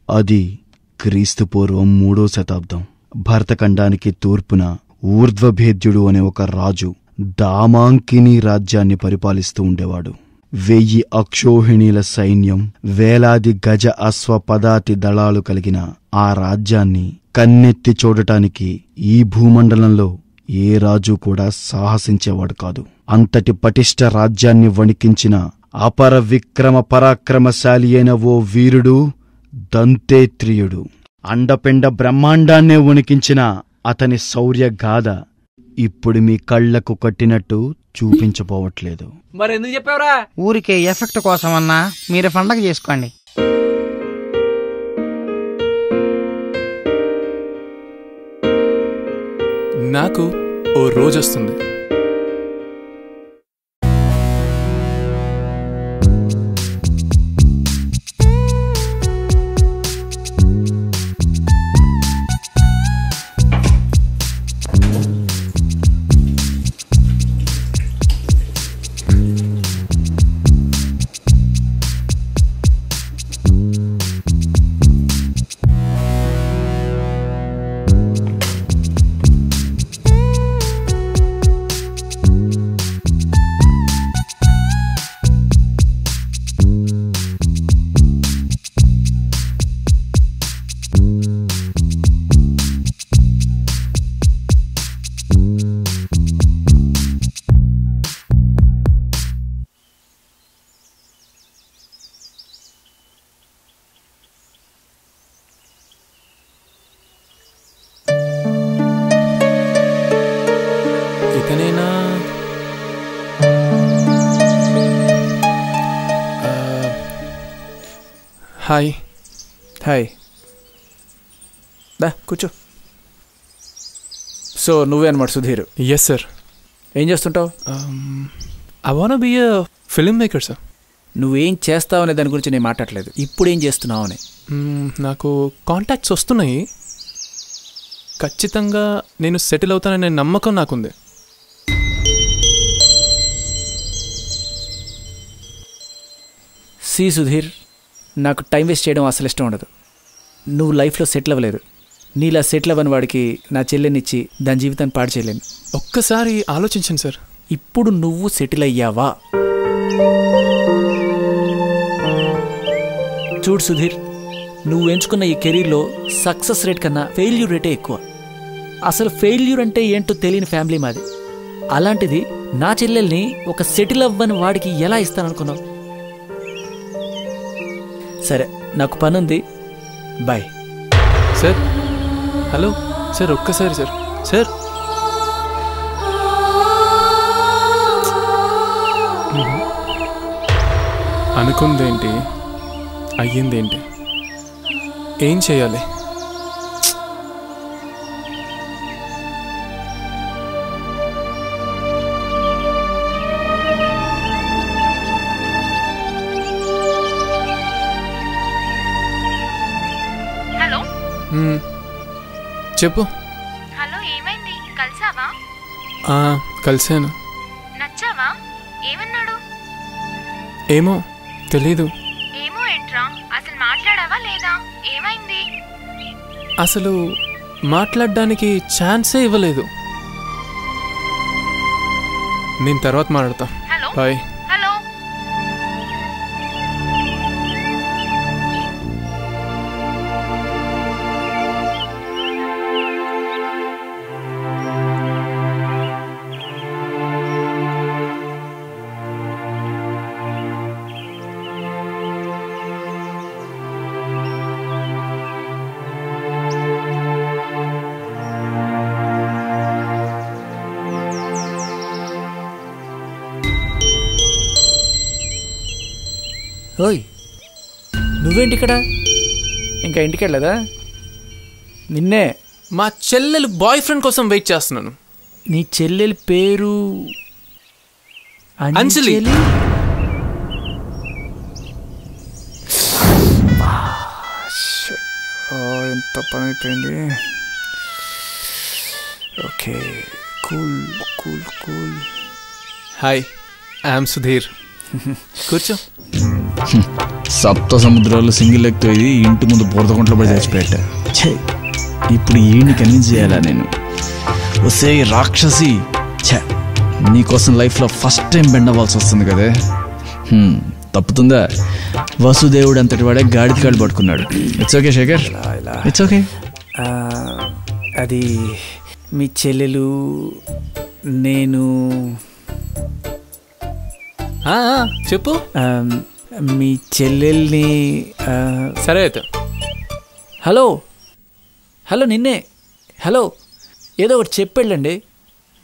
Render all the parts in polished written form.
అది క్రీస్తుపూర్వం 3వ శతాబ్దం. భరతఖండానికి తూర్పున ఊర్ధ్వభేద్యుడు అనే ఒక రాజు దామాంకిని రాజ్యాన్ని పరిపాలిస్తూ ఉండేవాడు. 1000 అక్షోహిణీల సైన్యం, వేలాది గజ అశ్వ పదాతి దళాలు కలిగిన ఆ రాజ్యాన్ని కన్నెత్తి చూడటానికి ఈ భూమండలంలో ఏ రాజు కూడా సాహసించేవాడు కాదు. అంతటి పటిష్ట రాజ్యాన్ని వణికించిన అపర విక్రమ పరాక్రమశాలి అయిన ఓ వీరుడు దంతేత్రియుడు. అండపిండ బ్రహ్మాండాన్నే వణికించిన అతని శౌర్యగాథ ఇప్పుడు మీ కళ్లకు కట్టినట్టు చూపించపోవట్లేదు. మరెందుకు చెప్పావురా? ఊరికే ఎఫెక్ట్ కోసమన్నా మీరు పండగ చేసుకోండి. నాకు ఓ రోజొస్తుంది. ఇతనేనా? హాయ్. హాయ్, దా కూర్చో. సో నువ్వే అనమాట సుధీర్? Yes sir. ఏం చేస్తుంటావు? I want be a film maker sir. నువ్వేం చేస్తావు అనే దాని గురించి నేను మాట్లాడలేదు, ఇప్పుడు ఏం చేస్తున్నావు అని. నాకు కాంటాక్ట్స్ వస్తున్నాయి. ఖచ్చితంగా నేను సెటిల్ అవుతాననే నమ్మకం నాకుంది. సి సుధీర్, నాకు టైం వేస్ట్ చేయడం అసలు ఇష్టం ఉండదు. నువ్వు లైఫ్లో సెటిల్ అవ్వలేదు. నీలా సెటిల్ అవ్వని వాడికి నా చెల్లెనిచ్చి దాని జీవితాన్ని పాడు చేయలేను. ఒక్కసారి ఆలోచించండి సార్. ఇప్పుడు నువ్వు సెటిల్ అయ్యావా? చూడు సుధీర్, నువ్వు ఎంచుకున్న ఈ కెరీర్లో సక్సెస్ రేట్ కన్నా ఫెయిల్యూర్ రేటే ఎక్కువ. అసలు ఫెయిల్యూర్ అంటే ఏంటో తెలియని ఫ్యామిలీ మాది. అలాంటిది నా చెల్లెల్ని ఒక సెటిల్ అవ్వని వాడికి ఎలా ఇస్తాననుకున్నావు? సరే, నాకు పనుంది, బాయ్. సార్, హలో సార్, ఒక్కసారి సార్. సార్, అనుకుందేంటి, అయ్యిందేంటి, ఏం చేయాలి? హలో, చెప్పు. హలో, ఏమైంది? కలిసావా? కలిసాను. నచ్చావా? ఏమన్నాడు? ఏమో తెలీదు. ఏమో ఏంట్రా, అసలు మాట్లాడావా లేదా? ఏమైంది? అసలు మాట్లాడడానికి ఛాన్సే ఇవ్వలేదు. నేను తర్వాత మాట్లాడతా. Hello, bye. హలో. ఓయ్, నువ్వేంటి ఇక్కడ? ఇంకా ఇంటికి వెళ్ళదా? నిన్నే. మా చెల్లెలు బాయ్ ఫ్రెండ్ కోసం వెయిట్ చేస్తున్నాను. నీ చెల్లెలి పేరు అంజలి. ఎంత పని అయిపోయింది. Okay, cool cool cool. Hi, I'm Sudheer. కూర్చో. సప్త సముద్రాలు సింగిల్ లెగ్తో ఇది ఇంటి ముందు బురదకుంట్లో పడి చచ్చిపెట్ట. ఛే, ఇప్పుడు ఈయన్ని కన్విన్స్ చేయాలా నేను? వస్తే రాక్షసి, ఛే, నీకోసం లైఫ్లో ఫస్ట్ టైం బెండ్ అవ్వాల్సి వస్తుంది కదే. తప్పుతుందా? వసుదేవుడు అంతటి వాడే గాడిద కాళ్ళు పట్టుకున్నాడు. It's okay Shekhar, it's okay. అది మీ చెల్లెలు నేను చెప్పు. మీ చెల్లెల్ని సరే అయితే. హలో హలో నిన్నే. హలో, ఏదో ఒకటి చెప్పాళ్ళండి.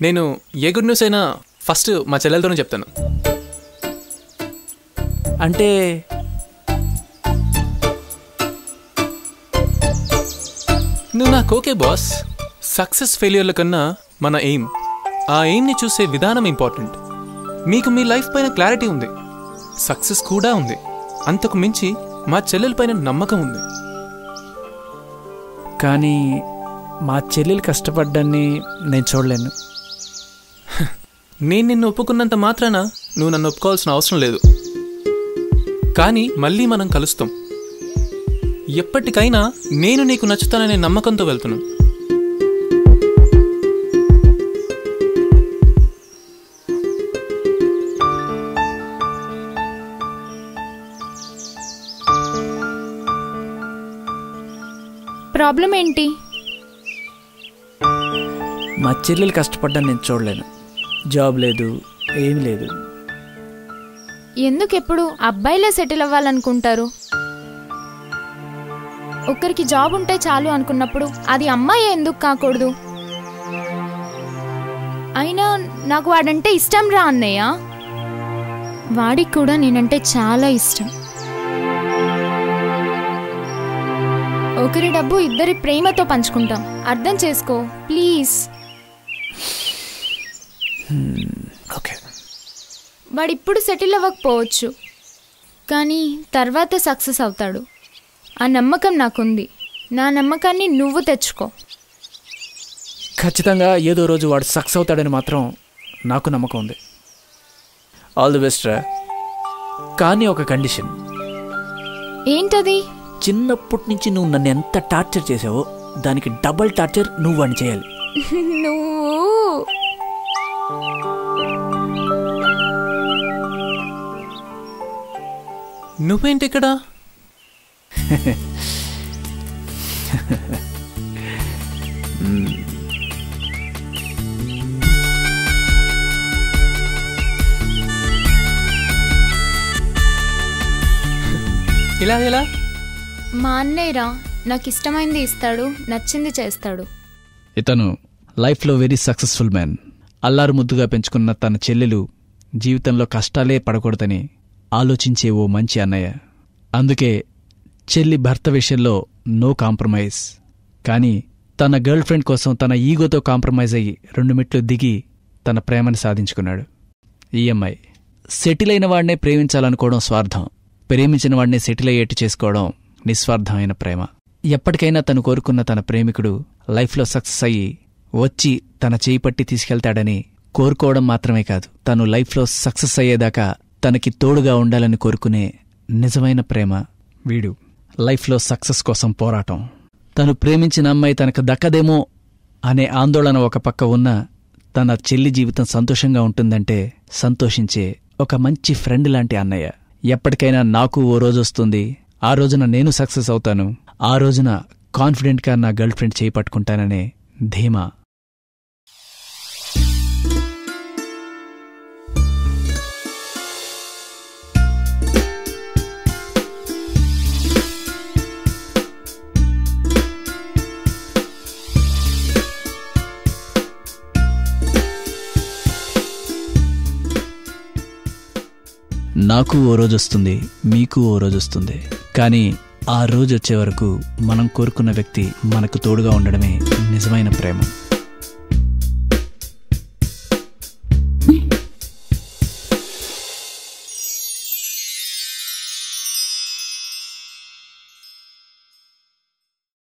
నేను ఏ గుడ్ న్యూస్ అయినా ఫస్ట్ మా చెల్లెలతోనే చెప్తాను. అంటే నువ్వు నాకు ఓకే బాస్. సక్సెస్ ఫెయిల్యూర్ల కన్నా మన ఎయిమ్, ఆ ఎయిమ్ని చూసే విధానం ఇంపార్టెంట్. మీకు మీ లైఫ్ పైన క్లారిటీ ఉంది, సక్సెస్ కూడా ఉంది. అంతకు మించి మా చెల్లెల పైన నమ్మకం ఉంది. కానీ మా చెల్లెలు కష్టపడ్డాన్ని నేను చూడలేను. నేను నిన్ను ఒప్పుకున్నంత మాత్రాన నువ్వు నన్ను ఒప్పుకోవాల్సిన అవసరం లేదు. కానీ మళ్ళీ మనం కలుస్తాం. ఎప్పటికైనా నేను నీకు నచ్చుతాననే నమ్మకంతో వెళ్తున్నాను. ప్రాబ్లం ఏంటి? మా చెల్లెలు కష్టపడ్డాన్ని నేను చూడలేను. జాబ్ లేదు, ఏం లేదు. ఎందుకు ఎప్పుడు అబ్బాయిలే సెటిల్ అవ్వాలనుకుంటారు? ఒకరికి జాబ్ ఉంటే చాలు అనుకున్నప్పుడు అది అమ్మాయి ఎందుకు కాకూడదు? అయినా నాకు వాడంటే ఇష్టం రా అన్నయ్య. వాడికి కూడా నేనంటే చాలా ఇష్టం. ఒకరి డబ్బు ఇద్దరి ప్రేమతో పంచుకుంటాం. అర్థం చేసుకో ప్లీజ్. ఓకే. వాడిప్పుడు సెటిల్ అవ్వకపోవచ్చు, కానీ తర్వాత సక్సెస్ అవుతాడు. ఆ నమ్మకం నాకుంది. నా నమ్మకాన్ని నువ్వు తెచ్చుకో. ఖచ్చితంగా ఏదో రోజు వాడు సక్సెస్ అవుతాడని మాత్రం నాకు నమ్మకం ఉంది. ఆల్ ది బెస్ట్ రా. కానీ ఒక కండిషన్. ఏంటది? చిన్నప్పటి నుంచి నువ్వు నన్ను ఎంత టార్చర్ చేసావో దానికి డబుల్ టార్చర్ నువ్వు అని చేయాలి. నువ్వేంటి ఇక్కడ? ఇలా ఎలా? మా అన్నయ్యరా, నాకు ఇష్టమైంది ఇస్తాడు, నచ్చింది చేస్తాడు. ఇతను లైఫ్లో వెరీ సక్సెస్ఫుల్ మ్యాన్. అల్లారు ముద్దుగా పెంచుకున్న తన చెల్లెలు జీవితంలో కష్టాలే పడకూడదని ఆలోచించే ఓ మంచి అన్నయ్య. అందుకే చెల్లి భర్త విషయంలో నో కాంప్రమైజ్. కానీ తన గర్ల్ ఫ్రెండ్ కోసం తన ఈగోతో కాంప్రమైజ్ అయ్యి 2 మెట్లు దిగి తన ప్రేమని సాధించుకున్నాడు. ఈ అమ్మాయి సెటిల్ అయిన వాడినే ప్రేమించాలనుకోవడం స్వార్థం, ప్రేమించిన వాడినే సెటిల్ అయ్యేట్టు చేసుకోవడం నిస్వార్థమైన ప్రేమ. ఎప్పటికైనా తను కోరుకున్న తన ప్రేమికుడు లైఫ్లో సక్సెస్ అయ్యి వచ్చి తన చేయి పట్టి తీసుకెళ్తాడని కోరుకోవడం మాత్రమే కాదు, తను లైఫ్లో సక్సెస్ అయ్యేదాకా తనకి తోడుగా ఉండాలని కోరుకునే నిజమైన ప్రేమ. వీడు లైఫ్లో సక్సెస్ కోసం పోరాటం. తను ప్రేమించిన అమ్మాయి తనకు దక్కదేమో అనే ఆందోళన ఒక పక్క ఉన్నా తన చెల్లి జీవితం సంతోషంగా ఉంటుందంటే సంతోషించే ఒక మంచి ఫ్రెండ్ లాంటి అన్నయ్య. ఎప్పటికైనా నాకు ఓ రోజొస్తుంది, ఆ రోజున నేను సక్సెస్ అవుతాను, ఆ రోజున కాన్ఫిడెంట్గా నా గర్ల్ ఫ్రెండ్ చేయి పట్టుకుంటాననే ధీమా. నాకు ఓ రోజొస్తుంది, మీకు ఓ రోజొస్తుంది. కానీ ఆ రోజు వచ్చే వరకు మనం కోరుకున్న వ్యక్తి మనకు తోడుగా ఉండడమే నిజమైన ప్రేమ.